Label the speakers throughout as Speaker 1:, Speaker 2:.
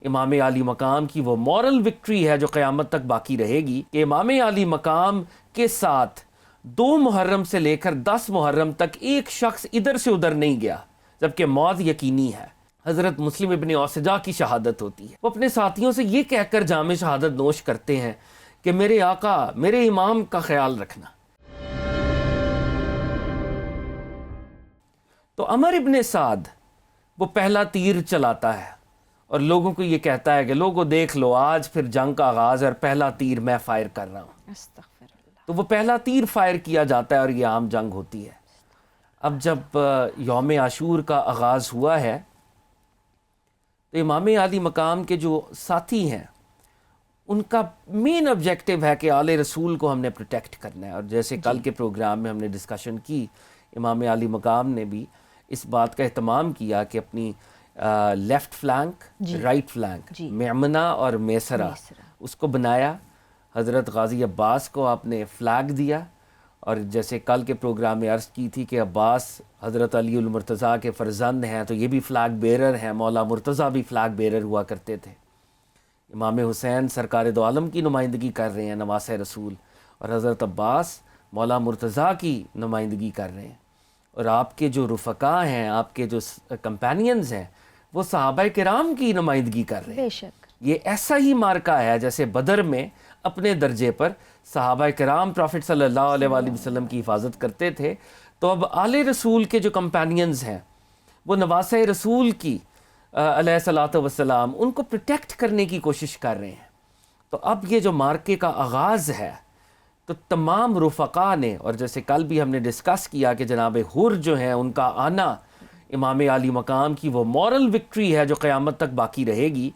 Speaker 1: امام علی مقام کی وہ مورل وکٹری ہے جو قیامت تک باقی رہے گی کہ امام علی مقام کے ساتھ 2 محرم سے لے کر 10 محرم تک ایک شخص ادھر سے ادھر نہیں گیا، جبکہ موت یقینی ہے۔ حضرت مسلم ابن اوسجا کی شہادت ہوتی ہے، وہ اپنے ساتھیوں سے یہ کہہ کر جام شہادت نوش کرتے ہیں کہ میرے آقا، میرے امام کا خیال رکھنا۔ تو عمر ابن سعد وہ پہلا تیر چلاتا ہے اور لوگوں کو یہ کہتا ہے کہ لوگوں دیکھ لو، آج پھر جنگ کا آغاز ہے اور پہلا تیر میں فائر کر رہا ہوں۔
Speaker 2: استغفر اللہ۔
Speaker 1: تو وہ پہلا تیر فائر کیا جاتا ہے اور یہ عام جنگ ہوتی ہے۔ اب جب یوم عاشور کا آغاز ہوا ہے تو امام علی مقام کے جو ساتھی ہیں ان کا مین آبجیکٹو ہے کہ آل رسول کو ہم نے پروٹیکٹ کرنا ہے، اور جیسے کل کے پروگرام میں ہم نے ڈسکشن کی، امام علی مقام نے بھی اس بات کا اہتمام کیا کہ اپنی لیفٹ فلانک، رائٹ فلانک، میمنہ اور میسرہ اس کو بنایا۔ حضرت غازی عباس کو آپ نے فلیگ دیا، اور جیسے کل کے پروگرام میں عرض کی تھی کہ عباس حضرت علی المرتضیٰ کے فرزند ہیں تو یہ بھی فلیگ بیرر ہیں، مولا مرتضیٰ بھی فلیگ بیرر ہوا کرتے تھے۔ امام حسین سرکار دو عالم کی نمائندگی کر رہے ہیں، نواسہ رسول، اور حضرت عباس مولا مرتضیٰ کی نمائندگی کر رہے ہیں، اور آپ کے جو رفقا ہیں، آپ کے جو کمپینینز ہیں، وہ صحابہ کرام کی نمائندگی کر رہے ہیں۔
Speaker 2: بے شک
Speaker 1: یہ ایسا ہی مارکہ ہے جیسے بدر میں اپنے درجے پر صحابہ کرام پروفٹ صلی اللہ علیہ وآلہ وسلم کی حفاظت کرتے تھے، تو اب آل رسول کے جو کمپینینز ہیں وہ نواسہ رسول کی علیہ الصلوۃ والسلام ان کو پروٹیکٹ کرنے کی کوشش کر رہے ہیں۔ تو اب یہ جو مارکے کا آغاز ہے تو تمام رفقا نے، اور جیسے کل بھی ہم نے ڈسکس کیا کہ جناب حر جو ہیں ان کا آنا امام علی مقام کی وہ مورل وکٹری ہے جو قیامت تک باقی رہے گی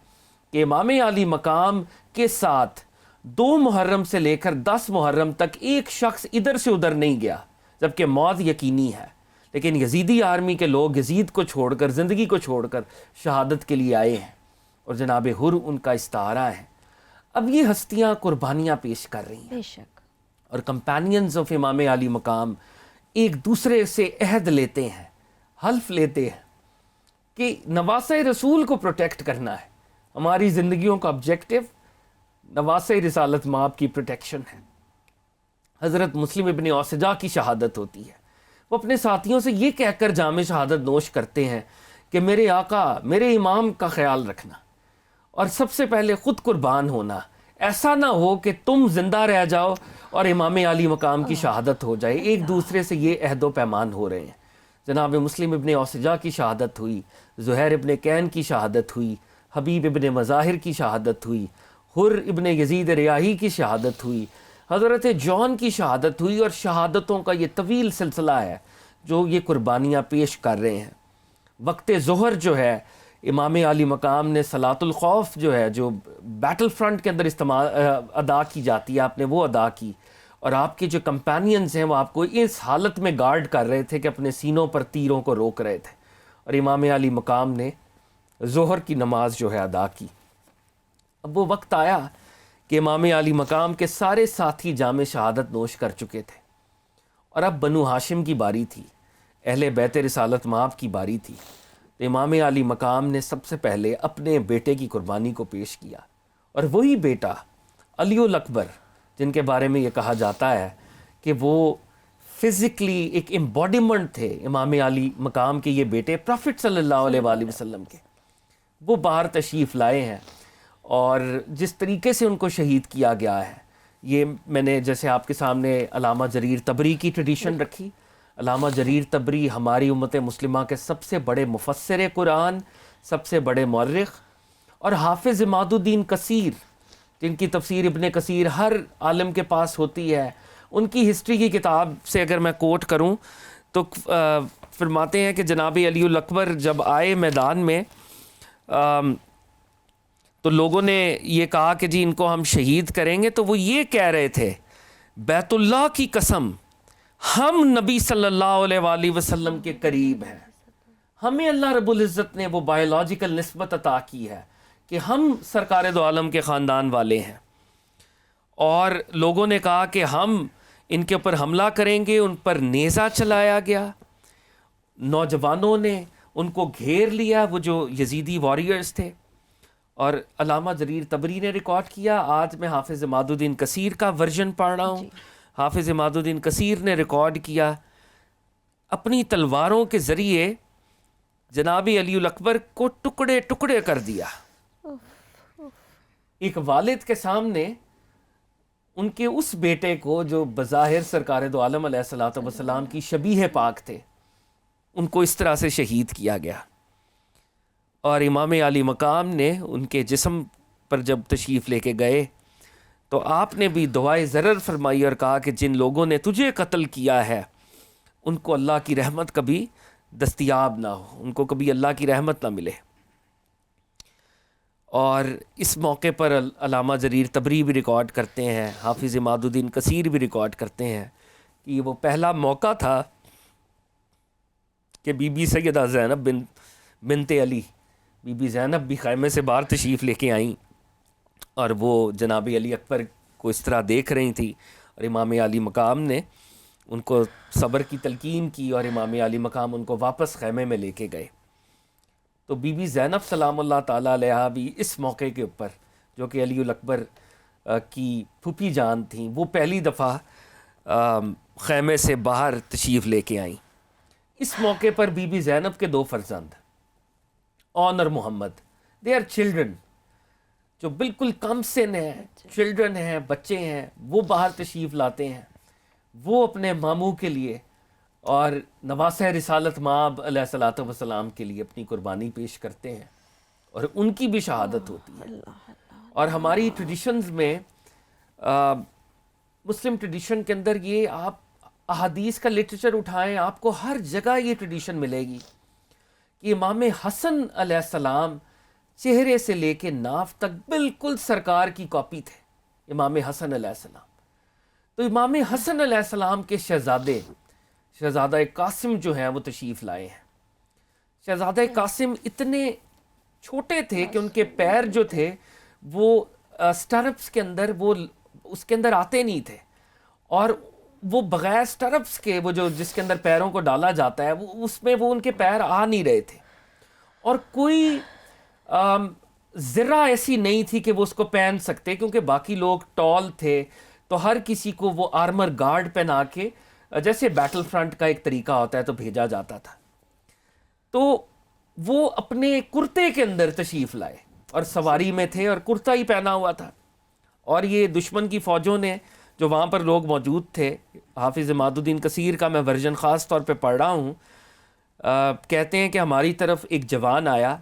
Speaker 1: کہ امام علی مقام کے ساتھ 2 محرم سے لے کر 10 محرم تک ایک شخص ادھر سے ادھر نہیں گیا، جبکہ موت یقینی ہے۔ لیکن یزیدی آرمی کے لوگ یزید کو چھوڑ کر، زندگی کو چھوڑ کر شہادت کے لیے آئے ہیں، اور جناب حر ان کا استعارہ ہے۔ اب یہ ہستیاں قربانیاں پیش کر رہی ہیں،
Speaker 2: بے شک،
Speaker 1: اور کمپینینز آف امام علی مقام ایک دوسرے سے عہد لیتے ہیں، حلف لیتے ہیں کہ نواسہ رسول کو پروٹیکٹ کرنا ہے۔ ہماری زندگیوں کا آبجیکٹو نواسہ رسالت مآب کی پروٹیکشن ہے۔ حضرت مسلم ابن اوسجا کی شہادت ہوتی ہے، وہ اپنے ساتھیوں سے یہ کہہ کر جام شہادت نوش کرتے ہیں کہ میرے آقا، میرے امام کا خیال رکھنا، اور سب سے پہلے خود قربان ہونا۔ ایسا نہ ہو کہ تم زندہ رہ جاؤ اور امام علی مقام کی شہادت ہو جائے۔ ایک دوسرے سے یہ عہد و پیمان ہو رہے ہیں۔ جناب مسلم ابن اوسجا کی شہادت ہوئی، زہیر ابن کین کی شہادت ہوئی، حبیب ابن مظاہر کی شہادت ہوئی، حر ابن یزید ریاحی کی شہادت ہوئی، حضرت جون کی شہادت ہوئی، اور شہادتوں کا یہ طویل سلسلہ ہے جو یہ قربانیاں پیش کر رہے ہیں۔ وقت ظہر جو ہے امام علی مقام نے صلاۃ الخوف جو ہے، جو بیٹل فرنٹ کے اندر ادا کی جاتی ہے، آپ نے وہ ادا کی، اور آپ کے جو کمپینینز ہیں وہ آپ کو اس حالت میں گارڈ کر رہے تھے کہ اپنے سینوں پر تیروں کو روک رہے تھے، اور امام علی مقام نے ظہر کی نماز جو ہے ادا کی۔ اب وہ وقت آیا کہ امام علی مقام کے سارے ساتھی جام شہادت نوش کر چکے تھے، اور اب بنو ہاشم کی باری تھی، اہل بیت رسالت مآب کی باری تھی۔ تو امام علی مقام نے سب سے پہلے اپنے بیٹے کی قربانی کو پیش کیا، اور وہی بیٹا علی الاکبر، جن کے بارے میں یہ کہا جاتا ہے کہ وہ فزیکلی ایک امبوڈیمنٹ تھے امام علی مقام کے، یہ بیٹے پروفٹ صلی اللہ علیہ وآلہ وسلم کے، وہ باہر تشریف لائے ہیں، اور جس طریقے سے ان کو شہید کیا گیا ہے، یہ میں نے جیسے آپ کے سامنے علامہ جریر طبری کی ٹریڈیشن رکھی۔ علامہ جریر طبری ہماری امت مسلمہ کے سب سے بڑے مفسر قرآن، سب سے بڑے مورخ، اور حافظ عماد الدین کثیر، جن کی تفسیر ابن کثیر ہر عالم کے پاس ہوتی ہے، ان کی ہسٹری کی کتاب سے اگر میں کوٹ کروں تو فرماتے ہیں کہ جناب علی الاکبر جب آئے میدان میں تو لوگوں نے یہ کہا کہ جی ان کو ہم شہید کریں گے، تو وہ یہ کہہ رہے تھے، بیت اللہ کی قسم، ہم نبی صلی اللہ علیہ وآلہ وسلم کے قریب ہیں، ہمیں اللہ رب العزت نے وہ بایولوجیکل نسبت عطا کی ہے کہ ہم سرکار دو عالم کے خاندان والے ہیں، اور لوگوں نے کہا کہ ہم ان کے اوپر حملہ کریں گے۔ ان پر نیزہ چلایا گیا، نوجوانوں نے ان کو گھیر لیا، وہ جو یزیدی واریئرز تھے، اور علامہ جریر طبری نے ریکارڈ کیا. آج میں حافظ عماد الدین کثیر کا ورژن پڑھ رہا ہوں. حافظ عماد الدین کثیر نے ریکارڈ کیا اپنی تلواروں کے ذریعے جناب علی الاکبر کو ٹکڑے ٹکڑے کر دیا. ایک والد کے سامنے ان کے اس بیٹے کو جو بظاہر سرکار دو عالم علیہ الصلوۃ والسلام کی شبیہ پاک تھے، ان کو اس طرح سے شہید کیا گیا. اور امام علی مقام نے ان کے جسم پر جب تشریف لے کے گئے تو آپ نے بھی دعائے ضرر فرمائی اور کہا کہ جن لوگوں نے تجھے قتل کیا ہے ان کو اللہ کی رحمت کبھی دستیاب نہ ہو، ان کو کبھی اللہ کی رحمت نہ ملے. اور اس موقع پر علامہ جریر طبری بھی ریکارڈ کرتے ہیں، حافظ عماد الدین کثیر بھی ریکارڈ کرتے ہیں کہ یہ وہ پہلا موقع تھا کہ بی بی سیدہ زینب بنت علی، بی بی زینب بھی خیمے سے باہر تشریف لے کے آئیں اور وہ جناب علی اکبر کو اس طرح دیکھ رہی تھی، اور امام علی مقام نے ان کو صبر کی تلقین کی اور امام علی مقام ان کو واپس خیمے میں لے کے گئے. تو بی بی زینب سلام اللہ تعالیٰ علیہا بھی اس موقع کے اوپر، جو کہ علی الاکبر کی پھوپھی جان تھیں، وہ پہلی دفعہ خیمے سے باہر تشریف لے کے آئیں. اس موقع پر بی بی زینب کے 2 فرزند اون اور محمد، دے آر چلڈرن، جو بالکل کم سن ہیں، چلڈرن ہیں، بچے ہیں، وہ باہر تشریف لاتے ہیں. وہ اپنے ماموں کے لیے اور نواسہ رسالت مآب علیہ الصلوۃ والسلام کے لیے اپنی قربانی پیش کرتے ہیں اور ان کی بھی شہادت ہوتی ہے. اور ہماری ٹریڈیشنز میں مسلم ٹریڈیشن کے اندر یہ آپ احادیث کا لٹریچر اٹھائیں، آپ کو ہر جگہ یہ ٹریڈیشن ملے گی کہ امام حسن علیہ السلام چہرے سے لے کے ناف تک بالکل سرکار کی کاپی تھے. امام حسن علیہ السلام، تو امام حسن علیہ السلام کے شہزادہ قاسم جو ہیں وہ تشریف لائے ہیں. شہزادہ قاسم اتنے چھوٹے تھے کہ ان کے پیر جو تھے وہ سٹرپس کے اندر، وہ اس کے اندر آتے نہیں تھے، اور وہ بغیر سٹرپس کے، وہ جو جس کے اندر پیروں کو ڈالا جاتا ہے، وہ اس میں وہ ان کے پیر آ نہیں رہے تھے، اور کوئی ذرہ ایسی نہیں تھی کہ وہ اس کو پہن سکتے، کیونکہ باقی لوگ ٹال تھے تو ہر کسی کو وہ آرمر گارڈ پہنا کے، جیسے بیٹل فرنٹ کا ایک طریقہ ہوتا ہے، تو بھیجا جاتا تھا. تو وہ اپنے کرتے کے اندر تشریف لائے اور سواری میں تھے اور کرتا ہی پہنا ہوا تھا. اور یہ دشمن کی فوجوں نے، جو وہاں پر لوگ موجود تھے، حافظ عماد الدین کثیر کا میں ورژن خاص طور پہ پڑھ رہا ہوں، کہتے ہیں کہ ہماری طرف ایک جوان آیا،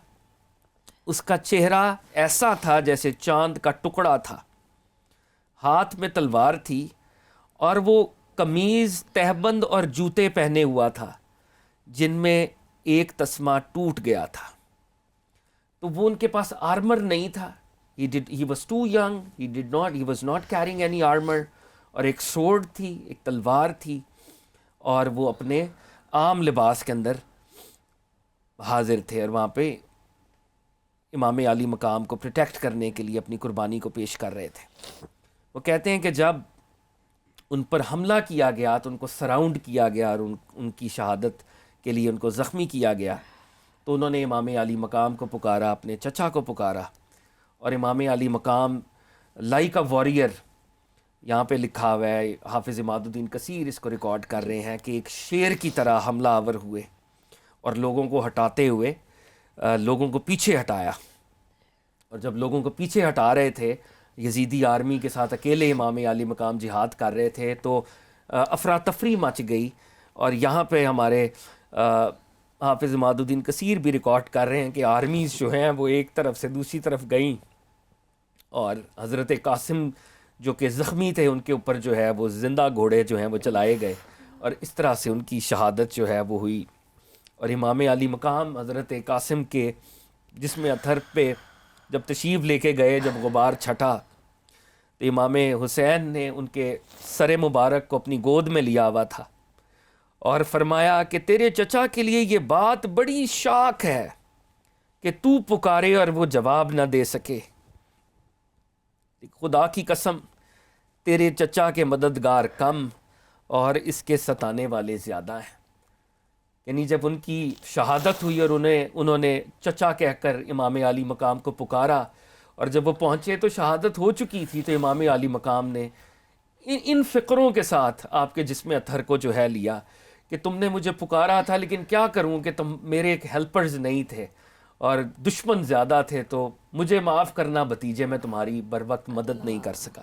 Speaker 1: اس کا چہرہ ایسا تھا جیسے چاند کا ٹکڑا تھا، ہاتھ میں تلوار تھی، اور وہ قمیض، تہبند اور جوتے پہنے ہوا تھا جن میں ایک تسمہ ٹوٹ گیا تھا. تو وہ ان کے پاس آرمر نہیں تھا. He was too young. He was not carrying any armor. اور ایک سورڈ تھی، ایک تلوار تھی، اور وہ اپنے عام لباس کے اندر حاضر تھے، اور وہاں پہ امام علی مقام کو پروٹیکٹ کرنے کے لیے اپنی قربانی کو پیش کر رہے تھے. وہ کہتے ہیں کہ جب ان پر حملہ کیا گیا تو ان کو سراؤنڈ کیا گیا اور ان کی شہادت کے لیے ان کو زخمی کیا گیا، تو انہوں نے امام علی مقام کو پکارا، اپنے چچا کو پکارا، اور امام علی مقام لائک اے واریئر، یہاں پہ لکھا ہوا ہے، حافظ عماد الدین کثیر اس کو ریکارڈ کر رہے ہیں کہ ایک شیر کی طرح حملہ آور ہوئے اور لوگوں کو ہٹاتے ہوئے لوگوں کو پیچھے ہٹایا. اور جب لوگوں کو پیچھے ہٹا رہے تھے، یزیدی آرمی کے ساتھ اکیلے امام علی مقام جہاد کر رہے تھے، تو افراتفری مچ گئی. اور یہاں پہ ہمارے حافظ عماد الدین کثیر بھی ریکارڈ کر رہے ہیں کہ آرمیز جو ہیں وہ ایک طرف سے دوسری طرف گئیں، اور حضرت قاسم جو کہ زخمی تھے ان کے اوپر جو ہے وہ زندہ گھوڑے جو ہیں وہ چلائے گئے، اور اس طرح سے ان کی شہادت جو ہے وہ ہوئی. اور امام علی مقام حضرت قاسم کے جسم اطہر پہ جب تشریف لے کے گئے، جب غبار چھٹا، تو امام حسین نے ان کے سر مبارک کو اپنی گود میں لیا ہوا تھا اور فرمایا کہ تیرے چچا کے لیے یہ بات بڑی شاک ہے کہ تو پکارے اور وہ جواب نہ دے سکے. خدا کی قسم، تیرے چچا کے مددگار کم اور اس کے ستانے والے زیادہ ہیں. یعنی جب ان کی شہادت ہوئی اور انہوں نے چچا کہہ کر امام علی مقام کو پکارا، اور جب وہ پہنچے تو شہادت ہو چکی تھی. تو امام عالی مقام نے ان فکروں کے ساتھ آپ کے جسم اطہر کو جو ہے لیا کہ تم نے مجھے پکارا تھا لیکن کیا کروں کہ تم میرے ایک ہیلپرز نہیں تھے اور دشمن زیادہ تھے، تو مجھے معاف کرنا بھتیجے، میں تمہاری بر وقت مدد نہیں کر سکا.